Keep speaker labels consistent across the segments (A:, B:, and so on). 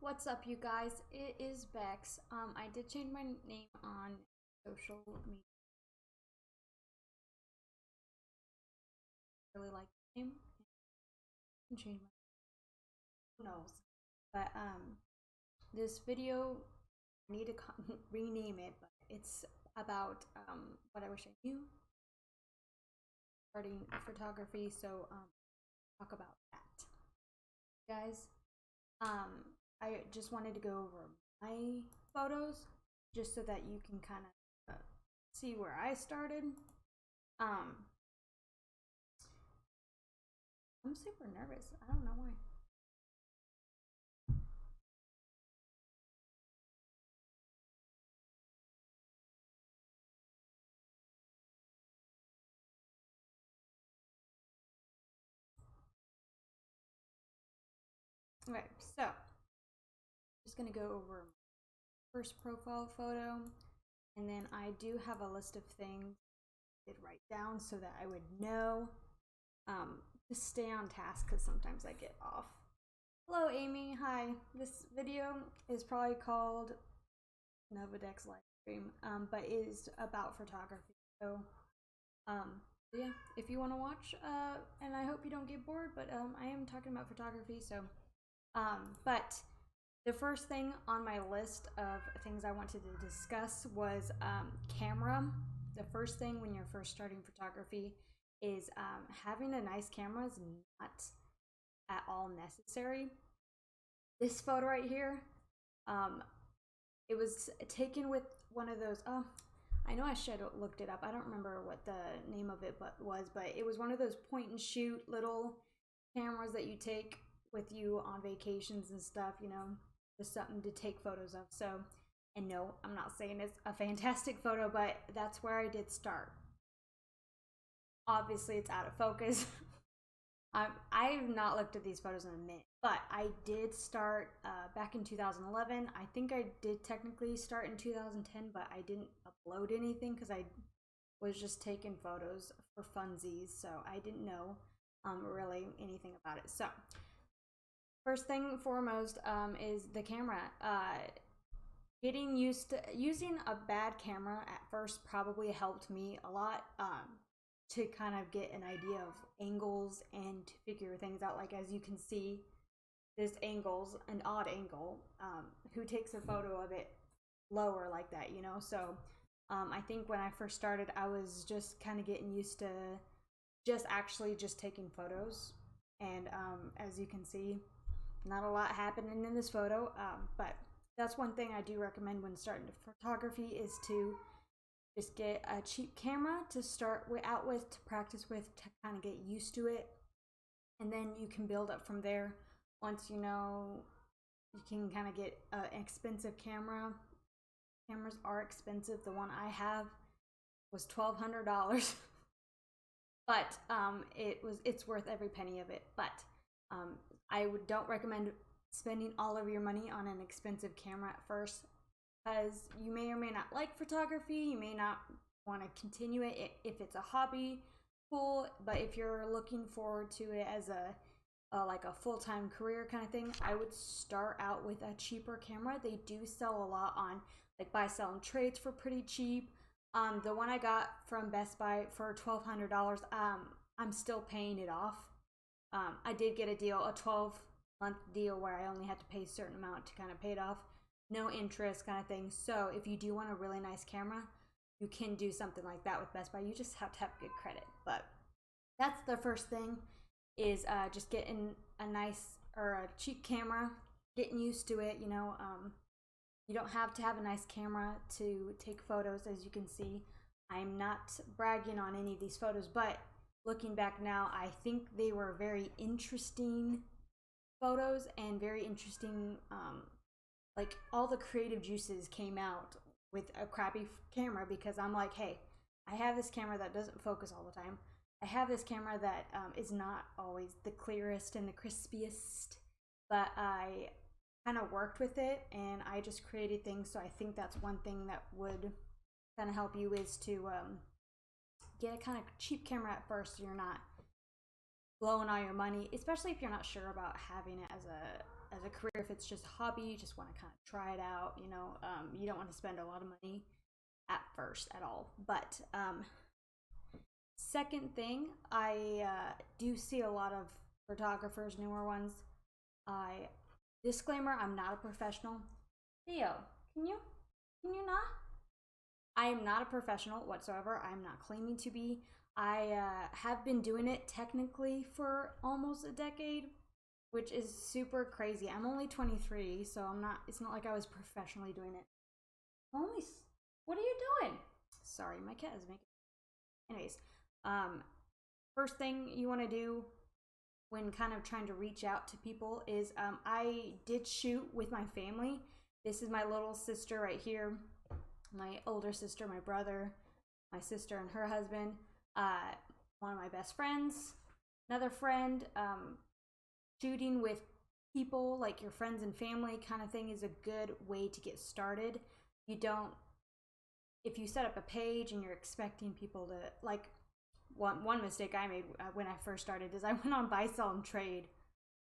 A: What's up, you guys? It is Bex. I did change my name on social media. I really like the name. I can change my who knows. But this video I need to rename it, but it's about what I wish I knew starting photography. So talk about that, guys. I just wanted to go over my photos just so that you can kind of see where I started. Um, I'm super nervous. I don't know why. Okay, so just gonna go over my first profile photo, and then I do have a list of things I did write down so that I would know to stay on task because sometimes I get off. Hello, Amy. Hi. This video is probably called Novadex live stream, but is about photography. So, yeah, if you want to watch, and I hope you don't get bored, but I am talking about photography, so, but the first thing on my list of things I wanted to discuss was camera. The first thing when you're first starting photography is having a nice camera is not at all necessary. This photo right here, it was taken with one of those. Oh, I know I should have looked it up. I don't remember what the name of it was, but it was one of those point and shoot little cameras that you take with you on vacations and stuff. You know, just something to take photos of. So, and no, I'm not saying it's a fantastic photo, but that's where I did start. Obviously, it's out of focus. I've not looked at these photos in a minute, but I did start back in 2011. I think I did technically start in 2010, but I didn't upload anything because I was just taking photos for funsies, so I didn't know really anything about it. So, first thing foremost is the camera. Getting used to using a bad camera at first probably helped me a lot. To kind of get an idea of angles and to figure things out. Like, as you can see, this angle's an odd angle. Who takes a photo of it lower like that, you know? So I think when I first started, I was just kind of getting used to just taking photos. And as you can see, not a lot happening in this photo, but that's one thing I do recommend when starting photography is to just get a cheap camera to start out with, to practice with, to kind of get used to it. And then you can build up from there. Once you know, you can kind of get an expensive camera. Cameras are expensive. The one I have was $1,200. But it's worth every penny of it. But don't recommend spending all of your money on an expensive camera at first, because you may or may not like photography. You may not want to continue it if it's a hobby. Cool, but if you're looking forward to it as like a full-time career kind of thing, I would start out with a cheaper camera. They do sell a lot on like buy, sell, and trades for pretty cheap. The one I got from Best Buy for $1,200, I'm still paying it off. I did get a deal, a 12-month deal where I only had to pay a certain amount to kind of pay it off. No interest kind of thing. So if you do want a really nice camera, you can do something like that with Best Buy. You just have to have good credit. But that's the first thing is just getting a nice or a cheap camera, getting used to it. You know, you don't have to have a nice camera to take photos. As you can see, I'm not bragging on any of these photos, but looking back now, I think they were very interesting photos and very interesting. Like, all the creative juices came out with a crappy camera, because I'm like, hey, I have this camera that doesn't focus all the time. I have this camera that is not always the clearest and the crispiest, but I kind of worked with it and I just created things. So I think that's one thing that would kind of help you is to get a kind of cheap camera at first, so you're not blowing all your money, especially if you're not sure about having it as as a career, if it's just a hobby, you just want to kind of try it out, you don't want to spend a lot of money at first at all. But second thing, I do see a lot of photographers, newer ones. I disclaimer, I'm not a professional. Theo, can you not? I am not a professional whatsoever. I am not claiming to be. I have been doing it technically for almost a decade, which is super crazy. I'm only 23, so it's not like I was professionally doing it. What are you doing? Sorry, my cat is making. Anyways, first thing you want to do when kind of trying to reach out to people is I did shoot with my family. This is my little sister right here, my older sister, my brother, my sister and her husband, one of my best friends, another friend. Shooting with people like your friends and family kind of thing is a good way to get started. If you set up a page and you're expecting people to, like, one mistake I made when I first started is I went on Buy, Sell, and Trade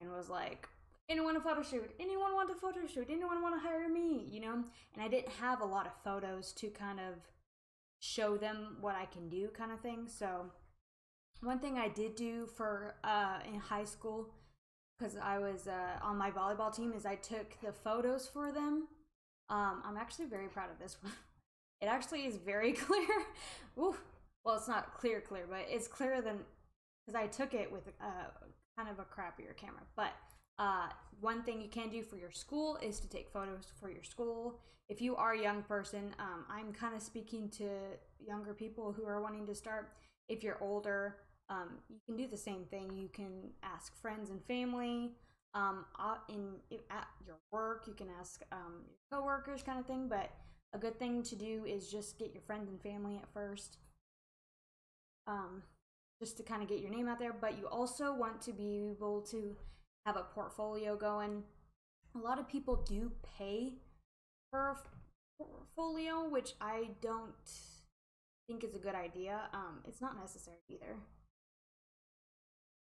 A: and was like, anyone want a photo shoot? Anyone want a photo shoot? Anyone want to hire me? And I didn't have a lot of photos to kind of show them what I can do kind of thing. So one thing I did do for in high school, because I was on my volleyball team, is I took the photos for them. I'm actually very proud of this one. It actually is very clear. Ooh. Well, it's not clear, but it's clearer than, because I took it with kind of a crappier camera. But one thing you can do for your school is to take photos for your school. If you are a young person, I'm kind of speaking to younger people who are wanting to start. If you're older, you can do the same thing. You can ask friends and family. At your work, you can ask your coworkers, kind of thing. But a good thing to do is just get your friends and family at first. Just to kind of get your name out there, but you also want to be able to have a portfolio going. A lot of people do pay for a portfolio, which I don't think is a good idea. It's not necessary either.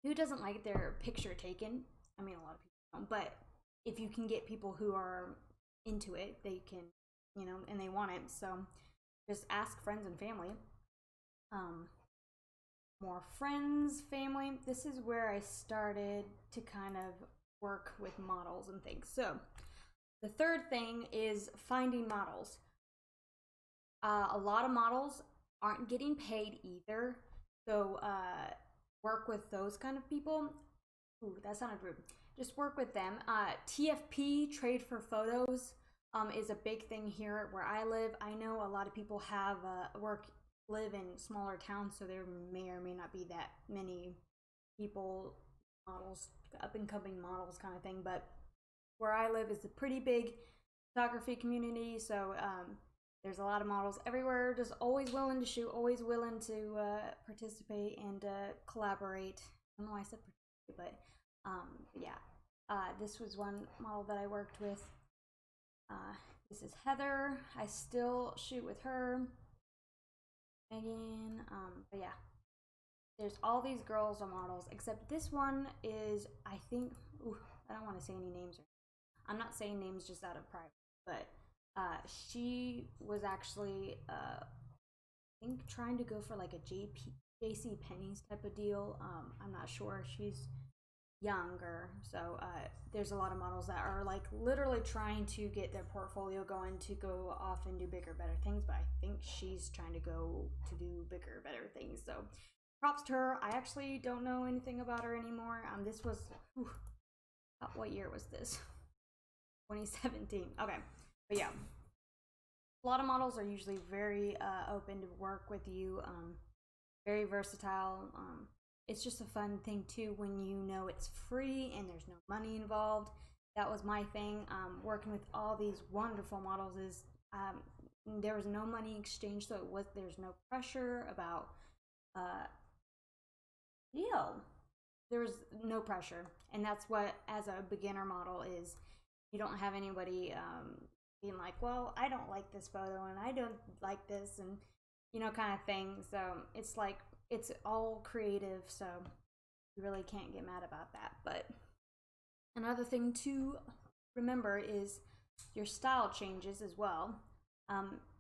A: Who doesn't like their picture taken? I mean, a lot of people don't, but if you can get people who are into it, they can, and they want it. So just ask friends and family. More friends, family. This is where I started to kind of work with models and things. So the third thing is finding models. A lot of models aren't getting paid either. So work with those kind of people. Ooh, that sounded rude. Just work with them. TFP, Trade for Photos, is a big thing here where I live. I know a lot of people have live in smaller towns, so there may or may not be that many people, models, up and coming models kind of thing. But where I live is a pretty big photography community, so there's a lot of models everywhere, just always willing to shoot, always willing to participate and collaborate. I don't know why I said participate, but yeah. This was one model that I worked with. This is Heather. I still shoot with her. Megan, but yeah, there's all these girls are models, except this one is, I think, I don't want to say any names. I'm not saying names just out of pride, but she was actually, I think, trying to go for like a JC Penney's type of deal. I'm not sure. She's younger, so there's a lot of models that are like literally trying to get their portfolio going to go off and do bigger, better things, but I think she's trying to go to do bigger, better things. So props to her. I actually don't know anything about her anymore. This was what year was this? 2017. Okay, but yeah, a lot of models are usually very open to work with you. Very versatile. It's just a fun thing too when you know it's free and there's no money involved. That was my thing. Working with all these wonderful models is there was no money exchange, so there's no pressure about there was no pressure, and that's what, as a beginner model, is you don't have anybody being like, well, I don't like this photo and I don't like this, and kind of thing. So it's like, it's all creative, so you really can't get mad about that. But Another thing to remember is your style changes as well.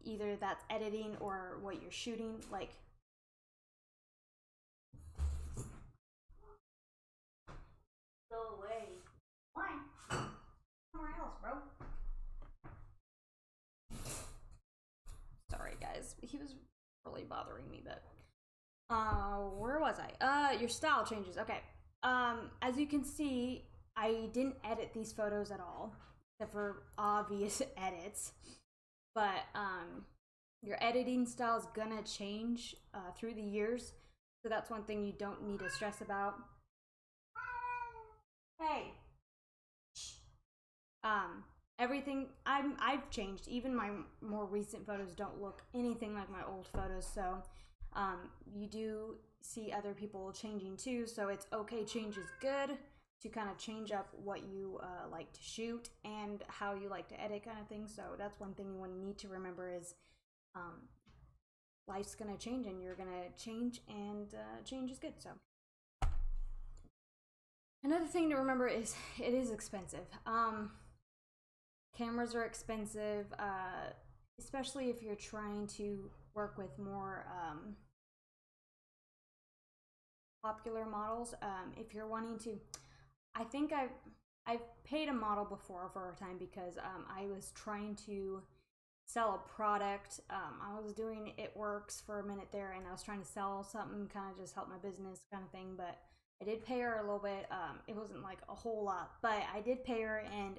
A: Either that's editing or what you're shooting. Like, go away. Why? Somewhere else, bro. Sorry, guys. He was really bothering me, but where was I? Your style changes. Okay. As you can see, I didn't edit these photos at all, except for obvious edits. But your editing style is gonna change through the years, so that's one thing you don't need to stress about. Hey. Everything I've changed. Even my more recent photos don't look anything like my old photos, so you do see other people changing too, so it's okay. Change is good to kind of change up what you like to shoot and how you like to edit, kind of thing. So that's one thing you need to remember is life's gonna change and you're gonna change, and change is good. So another thing to remember is it is expensive. Cameras are expensive, especially if you're trying to work with more popular models. If you're wanting to, I think I've paid a model before for a time because I was trying to sell a product. I was doing It Works for a minute there, and I was trying to sell something, kind of just help my business kind of thing. But I did pay her a little bit. It wasn't like a whole lot, but I did pay her, and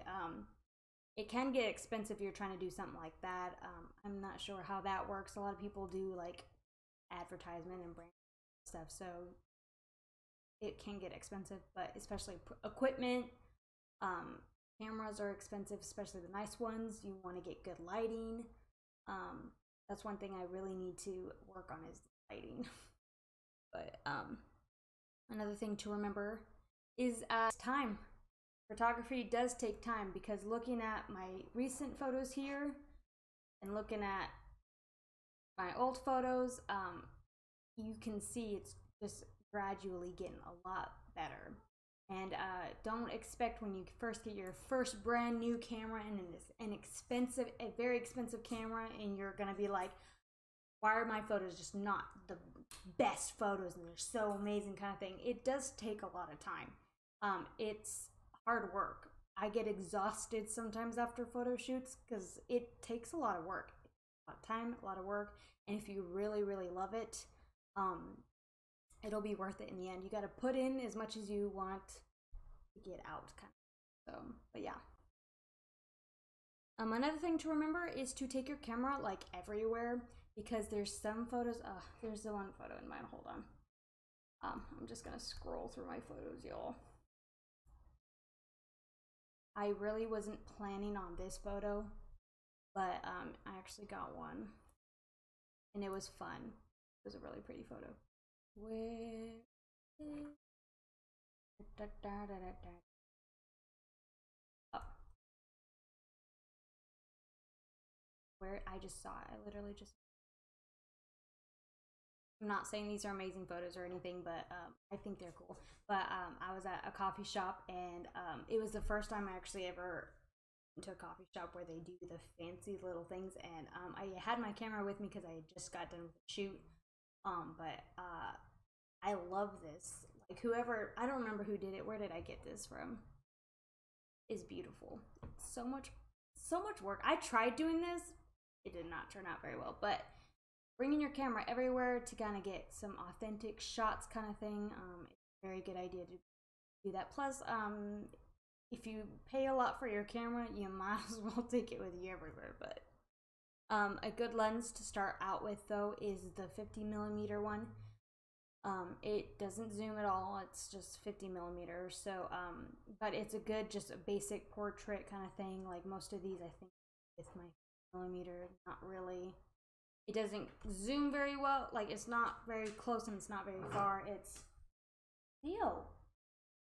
A: it can get expensive if you're trying to do something like that. I'm not sure how that works. A lot of people do like advertisement and brand stuff, so it can get expensive, but especially equipment. Cameras are expensive, especially the nice ones. You want to get good lighting. That's one thing I really need to work on is lighting. But another thing to remember is time. Photography does take time, because looking at my recent photos here and looking at my old photos, you can see it's just gradually getting a lot better. And don't expect when you first get your first brand new camera and a very expensive camera, and you're gonna be like, why are my photos just not the best photos and they're so amazing, kind of thing. It does take a lot of time. It's hard work. I get exhausted sometimes after photo shoots because it takes a lot of work, a lot of time, a lot of work. And if you really, really love it, it'll be worth it in the end. You got to put in as much as you want to get out, kind of. So, but yeah. Another thing to remember is to take your camera like everywhere, because there's some photos. There's the one photo in mine. Hold on. I'm just gonna scroll through my photos, y'all. I really wasn't planning on this photo, but I actually got one, and it was fun. It was a really pretty photo. Where I just saw it. I literally just. I'm not saying these are amazing photos or anything, but I think they're cool. But I was at a coffee shop, and it was the first time I actually ever went to a coffee shop where they do the fancy little things. And I had my camera with me because I had just got done with the shoot. But I love this. Like, whoever, I don't remember who did it. Where did I get this from? Is beautiful. So much work. I tried doing this. It did not turn out very well, but bringing your camera everywhere to kind of get some authentic shots, kind of thing, it's a very good idea to do that. Plus, if you pay a lot for your camera, you might as well take it with you everywhere. But a good lens to start out with, though, is the 50mm one. It doesn't zoom at all. It's just 50mm. So, but it's a good, just a basic portrait kind of thing. Like most of these, I think, with my millimeter, not really. It doesn't zoom very well. Like, it's not very close and it's not very far. It's Theo,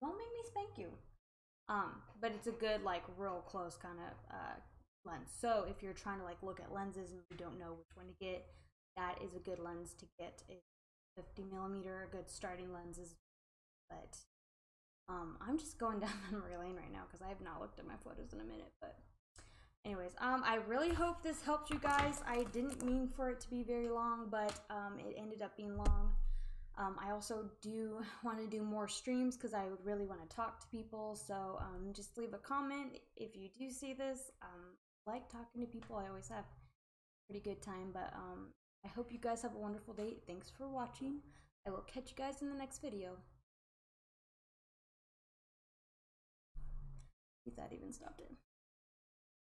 A: don't make me spank you. But it's a good, like, real close kind of lens. So if you're trying to like look at lenses and you don't know which one to get, that is a good lens to get. It's 50mm, a good starting lenses. But I'm just going down memory lane right now because I have not looked at my photos in a minute. But anyways, I really hope this helped you guys. I didn't mean for it to be very long, but it ended up being long. I also do want to do more streams because I would really want to talk to people. So just leave a comment if you do see this. Like talking to people. I always have a pretty good time. But I hope you guys have a wonderful day. Thanks for watching. I will catch you guys in the next video. If that even stopped it.